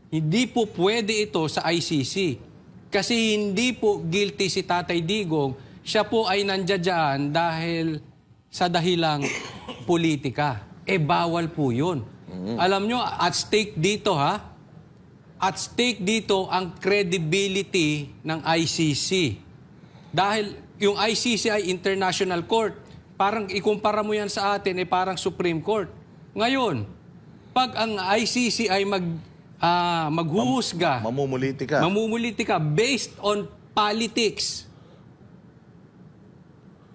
Hindi po pwede ito sa ICC. Kasi hindi po guilty si Tatay Digong. Siya po ay nandiyan dahil sa dahilang politika. Bawal po yun. Alam nyo, at stake dito at stake dito ang credibility ng ICC. Dahil yung ICC ay International Court. Parang ikumpara mo yan sa atin, parang Supreme Court. Ngayon, pag ang ICC ay maghuhusga, mamumuliti ka based on politics,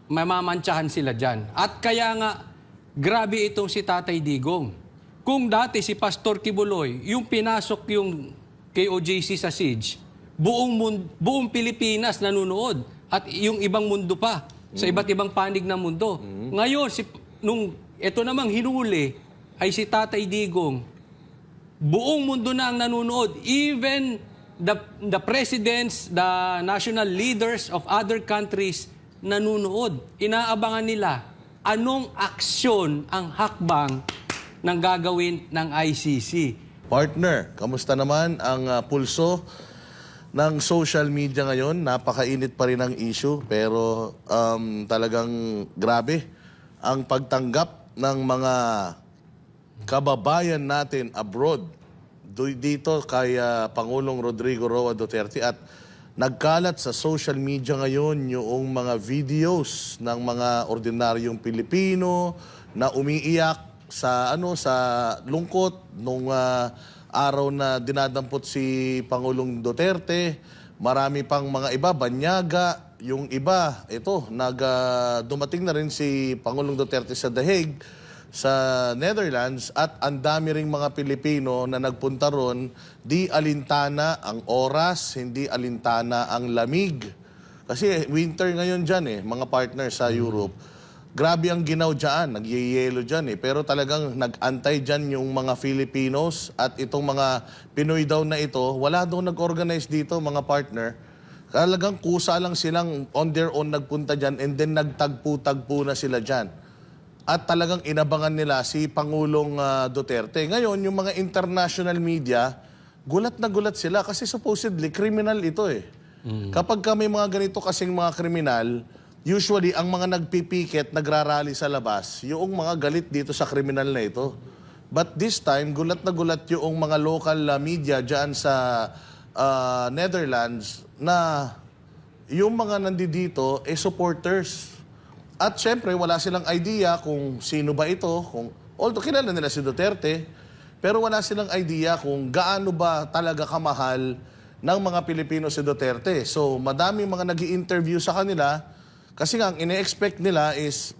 mamamantsahan sila dyan. At kaya nga, grabe itong si Tatay Digong. Kung dati si Pastor Kibuloy, yung pinasok yung KOJC sa siege, buong Pilipinas nanunood at yung ibang mundo pa, sa iba't ibang panig ng mundo. Ngayon, nung ito namang hinuli ay si Tatay Digong, buong mundo na ang nanonood. Even the presidents, the national leaders of other countries nanonood. Inaabangan nila anong aksyon ang hakbang ng gagawin ng ICC. Partner, kamusta naman ang pulso ng social media ngayon? Napakainit pa rin ang issue, pero talagang grabe ang pagtanggap ng mga kababayan natin abroad dito kay Pangulong Rodrigo Roa Duterte, at nagkalat sa social media ngayon yung mga videos ng mga ordinaryong Pilipino na umiiyak sa lungkot nung araw na dinadampot si Pangulong Duterte. Marami pang mga iba, banyaga. Yung iba, dumating na rin si Pangulong Duterte sa The Hague, sa Netherlands, at ang dami ring mga Pilipino na nagpunta ron. Di alintana ang oras, hindi alintana ang lamig. Kasi winter ngayon dyan mga partner sa Europe. Grabe ang ginaw dyan, nagyayelo dyan pero talagang nag-antay dyan yung mga Filipinos, at itong mga Pinoy daw na ito, wala daw nag-organize dito mga partner. Talagang kusa lang silang on their own nagpunta dyan, and then nagtagpo-tagpo na sila dyan. At talagang inabangan nila si Pangulong Duterte. Ngayon, yung mga international media, gulat na gulat sila kasi supposedly criminal ito Kapag may mga ganito kasing mga kriminal, usually ang mga nagpipiket, nagrarally sa labas, yung mga galit dito sa kriminal na ito. But this time, gulat na gulat yung mga local media dyan sa Netherlands na yung mga nandito supporters. At syempre, wala silang idea kung sino ba ito. Although kilala nila si Duterte, pero wala silang idea kung gaano ba talaga kamahal ng mga Pilipino si Duterte. So, madaming mga nag-i-interview sa kanila kasi nga, ang ine-expect nila is